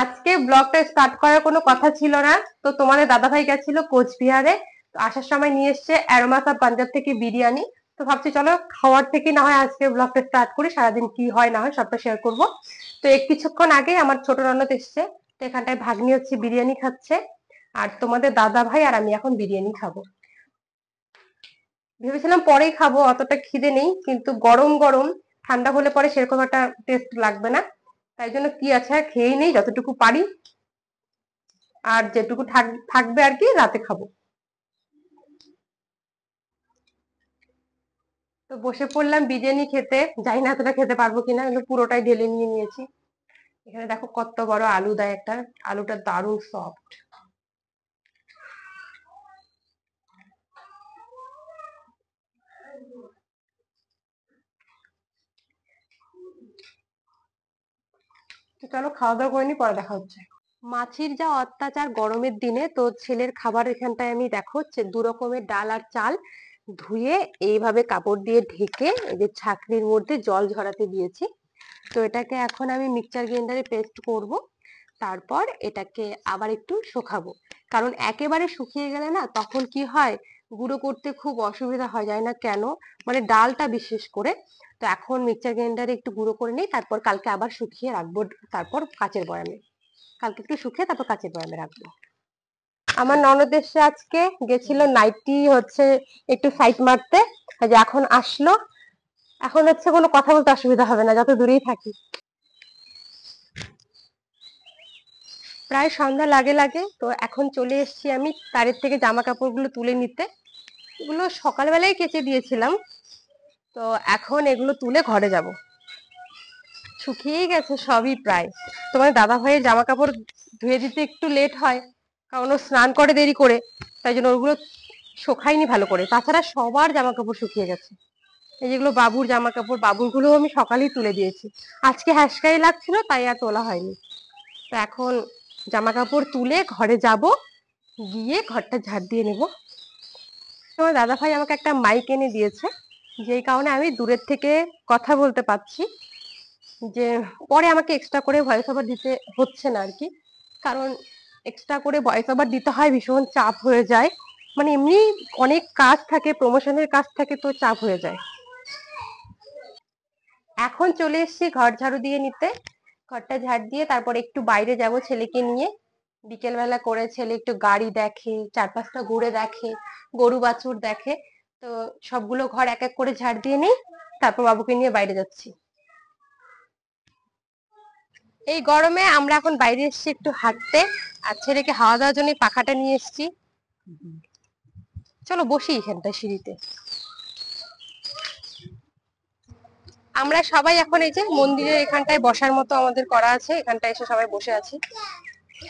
আজকে ব্লগটা স্টার্ট করার কোনো কথা ছিল না, তো তোমাদের দাদাভাই গেছিল কোচবিহারে, তো আসার সময় নিয়ে এসছে অ্যারোমাস অফ পাঞ্জাব থেকে বিরিয়ানি। তো ভাবছি চলো খাওয়ার থেকে না হয় আজকে ব্লগটা স্টার্ট করি, সারাদিন কি হয় না হয় সবটা শেয়ার করব। তো কিছুক্ষণ আগে আমার ছোট ননদ এসছে, তো এখানটায় ভাগ্নি হচ্ছে বিরিয়ানি খাচ্ছে, আর তোমাদের দাদাভাই আর আমি এখন বিরিয়ানি খাবো। ভেবেছিলাম পরেই খাবো, অতটা খিদে নেই, কিন্তু গরম গরম ঠান্ডা হলে পরে সেরকম একটা টেস্ট লাগবে না, তাই জন্য কি আছে আর খেয়েই নেই যতটুকু পারি, আর যেটুকু থাকবে আর কি রাতে খাবো। তো বসে পড়লাম বিরিয়ানি খেতে, জানি না এতটা খেতে পারবো কিনা, কিন্তু পুরোটাই ঢেলে নিয়ে নিয়েছি। এখানে দেখো কত বড় আলু দেয় একটা, আলুটা দারুণ সফট। তো চলো খাওয়া দাওয়া করে নি, পরে দেখা হচ্ছে। মাছির যা অত্যাচার গরমের দিনে, তো ছেলের খাবার এখানটায় আমি দেখো দু রকমের ডাল আর চাল ধুয়ে এইভাবে কাপড় দিয়ে ঢেকে এই যে ছাঁকনির মধ্যে জল ঝরাতে দিয়েছি। তো এটাকে এখন আমি মিক্সচার গ্রাইন্ডারে পেস্ট করব, তারপর এটাকে আবার একটু শুকাবো, কারণ একেবারে শুকিয়ে গেলে না তখন কি হয়, গুঁড়ো করতে খুব অসুবিধা হয় যায় না কেন, মানে ডালটা বিশেষ করে। তো এখন মিক্সচার গ্রাইন্ডারে একটু গুঁড়ো করে নিই, তারপর কালকে আবার শুকিয়ে রাখবো, তারপর কাচের বয়ামে, কালকে একটু শুকিয়ে তারপর কাচের বয়ামে রাখবো। আমার ননদ এসে আজকে, গেছিল নাইটি হচ্ছে একটু সাইড মারতে, যে এখন আসলো। এখন হচ্ছে কোনো কথা বলতে অসুবিধা হবে না যত দূরেই থাকি। প্রায় সন্ধ্যা লাগে লাগে, তো এখন চলে এসেছি আমি তারের থেকে জামা কাপড়গুলো তুলে নিতে। এগুলো সকালবেলায় কেচে দিয়েছিলাম, তো এখন এগুলো তুলে ঘরে যাব। শুকিয়েই গেছে সবই প্রায়। তোমার দাদা ভাইয়ের জামা কাপড় ধুয়ে দিতে একটু লেট হয়, কারণ ও স্নান করে দেরি করে, তাই জন্য ওগুলো শুকায়নি ভালো করে। তাছাড়া সবার জামা কাপড় শুকিয়ে গেছে। এই যেগুলো বাবুর জামা কাপড়, বাবুর গুলো আমি সকালেই তুলে দিয়েছি, আজকে হ্যাসকাই লাগছিল তাই আর তোলা হয়নি। তো এখন জামা কাপড় তুলে ঘরে যাব, গিয়ে ঘরটা ঝাড় দিয়ে নেব। তোমার দাদা ভাই আমাকে একটা মাইক এনে দিয়েছে, যেই কারণে আমি দূরের থেকে কথা বলতে পারছি, যে পরে আমাকে এক্সট্রা করে ভয়েস ওভার দিতে হচ্ছে না আর কি, কারণ এক্সট্রা করে ভয়েস ওভার দিতে হয় ভীষণ চাপ হয়ে যায়, মানে এমনি অনেক কাজ থাকে, প্রমোশনের কাজ থাকে, তো চাপ হয়ে যায়। এখন চলে এসেছি ঘর ঝাড়ু দিয়ে নিতে, ঘরটা ঝাড় দিয়ে তারপর একটু বাইরে যাব ছেলেকে নিয়ে। বিকেল বেলা করে ছেলে একটু গাড়ি দেখে, চারপাশটা ঘুরে দেখে, গরু বাছুর দেখে। তো সবগুলো ঘর এক এক করে ঝাড় দিয়ে নেই, তারপর বাবুকে নিয়ে বাইরে যাচ্ছি। এই গরমে আমরা এখন বাইরে এসেছি একটু হাঁটতে, আর ছেলেকে হাওয়া দেওয়ার জন্য পাখাটা নিয়ে এসেছি। চলো বসি এখানটা সিঁড়িতে। আমরা সবাই এখন এই যে মন্দিরের এখানটায় বসার মতো আমাদের করা আছে, এখানটায় এসে সবাই বসে আছি।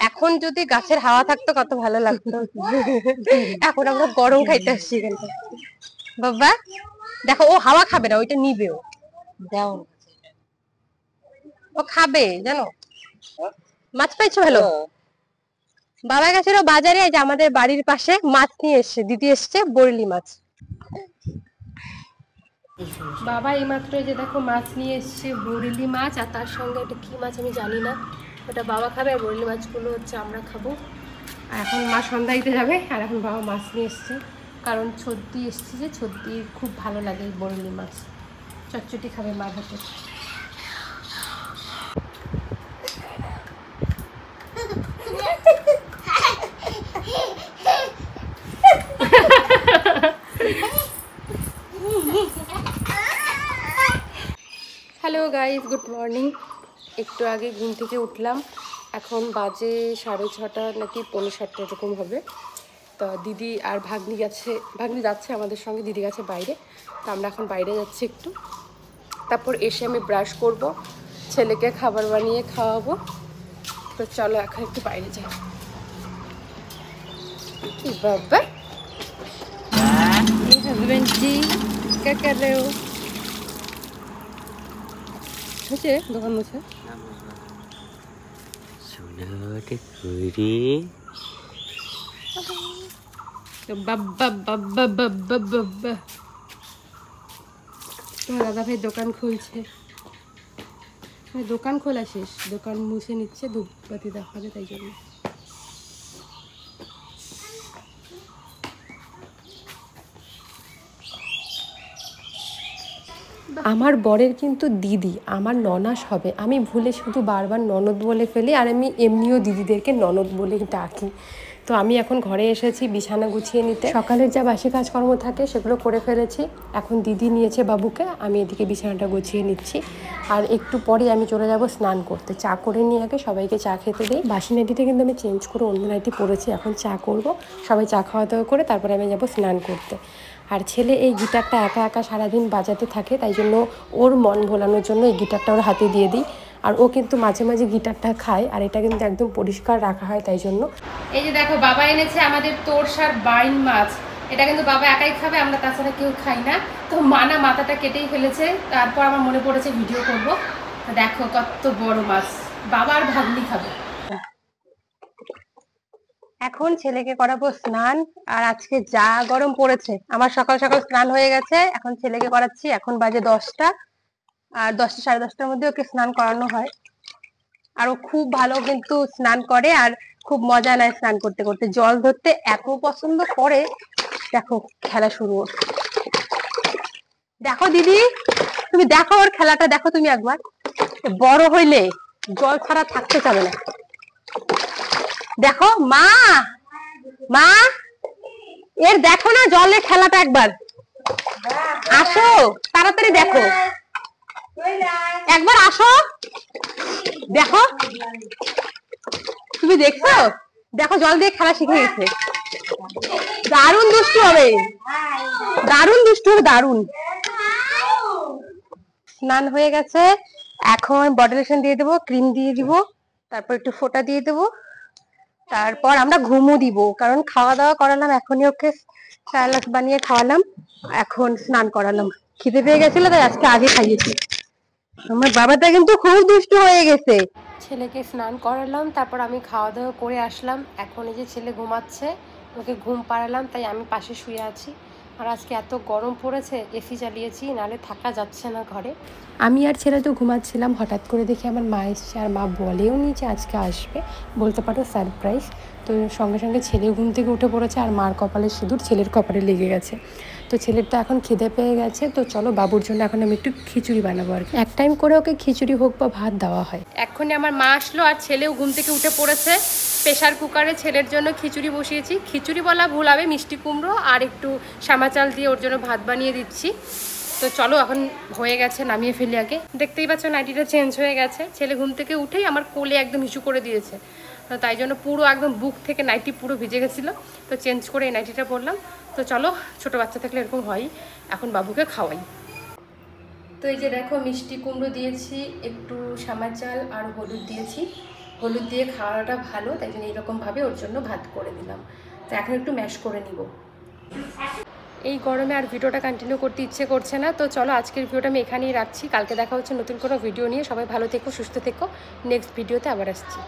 এখন যদি গাছের হাওয়া থাকতো কত ভালো লাগতো। এখন আমরা গরম খাইতে আসছি এখানটা। বাবা দেখো, ও হাওয়া খাবে না, ওইটা নিবে, ও দাও, ও খাবে জানো। মাছ পাইছো ভালো? বাবা গেছিল বাজারে, যে আমাদের বাড়ির পাশে মাছ নিয়ে এসছে, দিদি এসছে বরলি মাছ। বাবা এইমাত্র যে দেখো মাছ নিয়ে এসছে, বরলি মাছ, আর তার সঙ্গে এটা কি মাছ আমি জানি না, ওটা বাবা খাবে, আর বরলি মাছগুলো হচ্ছে আমরা খাবো। আর এখন মা সন্ধ্যা দিতে যাবে, আর এখন বাবা মাছ নিয়ে এসছে, কারণ ছদ্দি এসছে, যে ছদ্দি খুব ভালো লাগে এই বরলি মাছ, চটচটি খাবে মার হাতে। Hello guys, good morning. একটু আগে ঘুম থেকে উঠলাম, এখন বাজে 6:30 নাকি 6:45 এরকম হবে। তো দিদি আর ভাগ্নি যাচ্ছে আমাদের সঙ্গে, দিদি গেছে বাইরে, তো আমরা এখন বাইরে যাচ্ছি একটু। তারপর এসে আমি ব্রাশ করব, ছেলেকে খাবার বানিয়ে খাওয়াবো। তো চলো এখন একটু বাইরে যাই। বাবা হাজবেন্ড জি क्या कर रहे हो? হচ্ছে দোকান মুছে সোনাটা করি। বাবা বাবা বাবা বাবা, তোমার দাদা ভাই দোকান খুলছে। দোকান খোলা শেষ, দোকান মুছে নিচ্ছে, ধূপবাতি দেখাবে তাই জন্য। আমার বরের কিন্তু দিদি, আমার ননাস হবে। আমি ভুলে শুধু বারবার ননদ বলে ফেলি, আর আমি এমনিও দিদিদেরকে ননদ বলে ডাকি। তো আমি এখন ঘরে এসেছি বিছানা গুছিয়ে নিতে। সকালের যা বাসি কাজকর্ম থাকে সেগুলো করে ফেলেছি। এখন দিদি নিয়েছে বাবুকে, আমি এদিকে বিছানাটা গুছিয়ে নিচ্ছি। আর একটু পরে আমি চলে যাব স্নান করতে। চা করে নিয়ে আগে সবাইকে চা খেতে দিই। বাসি নাইটিটা কিন্তু আমি চেঞ্জ করে অন্য নাইটি পরেছি। এখন চা করব, সবাই চা খাওয়া দাওয়া করে তারপরে আমি যাব স্নান করতে। আর ছেলে এই গিটারটা একা একা সারাদিন বাজাতে থাকে, তাই জন্য ওর মন ভোলানোর জন্য এই গিটারটা ওর হাতে দিয়ে দিই। আর ও কিন্তু মাঝে মাঝে গিটারটা খায়, আর এটা কিন্তু একদম পরিষ্কার রাখা হয় তাই জন্য। এই যে দেখো, বাবা এনেছে আমাদের তোরসার বাইন মাছ। এটা কিন্তু বাবা একাই খাবে, আমরা তাছাড়া কেউ খাই না। তো মানা মাথাটা কেটেই ফেলেছে, তারপর আমার মনে পড়েছে ভিডিও করব। দেখো কত বড় মাছ, বাবা আর ভাগ্নি খাবে। এখন ছেলেকে করাবো স্নান। আর আজকে যা গরম পড়েছে, আমার সকাল সকাল স্নান হয়ে গেছে, এখন ছেলেকে করাচ্ছি। এখন বাজে 10টা, আর 10টা সাড়ে 10টার মধ্যে ওকে স্নান করানো হয়। আর ও খুব ভালো কিন্তু স্নান করে, আর খুব মজা নেয় স্নান করতে করতে। জল ধরতে এত পছন্দ করে। দেখো খেলা শুরু। দেখো দিদি, তুমি দেখো ওর খেলাটা, দেখো তুমি একবার। বড় হইলে জল ছাড়া থাকতে চাবে না। দেখো মা, মা এর দেখো না জলের খেলাটা একবার। আসো তাড়াতাড়ি, দেখো একবার আসো, দেখো তুমি দেখছো, দেখো জল দিয়ে খেলা শিখে গেছে। দারুণ দুষ্টু হবে, দারুণ দুষ্টু হবে, দারুণ। স্নান হয়ে গেছে, এখন বডি লোশন দিয়ে দেবো, ক্রিম দিয়ে দিব, তারপর একটু ফোঁটা দিয়ে দেবো। তারপর আমরা ঘুমও দিব, কারণ খাওয়া দাওয়া করালাম, এখনই ওকে স্যালাড বানিয়ে খাওয়ালাম, এখন স্নান করালাম। খিদে পেয়ে গেছিল তাই আজকে আগে খাইয়েছি। আমার বাবাটা কিন্তু খুব দুষ্ট হয়ে গেছে। ছেলেকে স্নান করালাম, তারপর আমি খাওয়া দাওয়া করে আসলাম। এখন এই যে ছেলে ঘুমাচ্ছে, ওকে ঘুম পাড়ালাম, তাই আমি পাশে শুয়ে আছি। আর আজকে এত গরম পড়েছে, এসি চালিয়েছি, নাহলে থাকা যাচ্ছে না ঘরে। আমি আর ছেলে তো ঘুমাচ্ছিলাম, হঠাৎ করে দেখি আমার মা এসছে, আর মা বলেও নি যে আজকে আসবে, বলতে পারো সারপ্রাইজ। তো সঙ্গে সঙ্গে ছেলে ঘুম থেকে উঠে পড়েছে, আর মার কপালে সিঁদুর ছেলের কপালে লেগে গেছে। তো ছেলের তো এখন খিদে পেয়ে গেছে, তো চলো বাবুর জন্য এখন আমি একটু খিচুড়ি বানাবো। আর এক টাইম করে ওকে খিচুড়ি হোক বা ভাত দেওয়া হয়। এখনই আমার মা আসলো, আর ছেলেও ঘুম থেকে উঠে পড়েছে। প্রেশার কুকারে ছেলের জন্য খিচুড়ি বসিয়েছি। খিচুড়ি বলা ভুল হবে, মিষ্টি কুমড়ো আর একটু শ্যামা চাল দিয়ে ওর জন্য ভাত বানিয়ে দিচ্ছি। তো চলো এখন হয়ে গেছে, নামিয়ে ফেলি আগে। দেখতেই পাচ্ছ নাইটিটা চেঞ্জ হয়ে গেছে। ছেলে ঘুম থেকে উঠেই আমার কোলে একদম হিসু করে দিয়েছে, তো তাই জন্য পুরো একদম বুক থেকে নাইটি পুরো ভিজে গেছিলো। তো চেঞ্জ করে এই নাইটিটা পরলাম। তো চলো, ছোটো বাচ্চা থাকলে এরকম হয়। এখন বাবুকে খাওয়াই। তো এই যে দেখো, মিষ্টি কুমড়ো দিয়েছি, একটু শ্যামা চাল আর হলুদ দিয়েছি। হলুদ দিয়ে খাওয়াটা ভালো, তাই জন্য এইরকমভাবে ওর জন্য ভাত করে দিলাম। তো এখন একটু ম্যাশ করে নিব। এই গরমে আর ভিডিওটা কন্টিনিউ করতে ইচ্ছে করছে না। তো চলো আজকের ভিডিওটা আমি এখানেই রাখছি। কালকে দেখা হচ্ছে নতুন কোনো ভিডিও নিয়ে। সবাই ভালো থেকো, সুস্থ থেকো। নেক্সট ভিডিওতে আবার আসছি।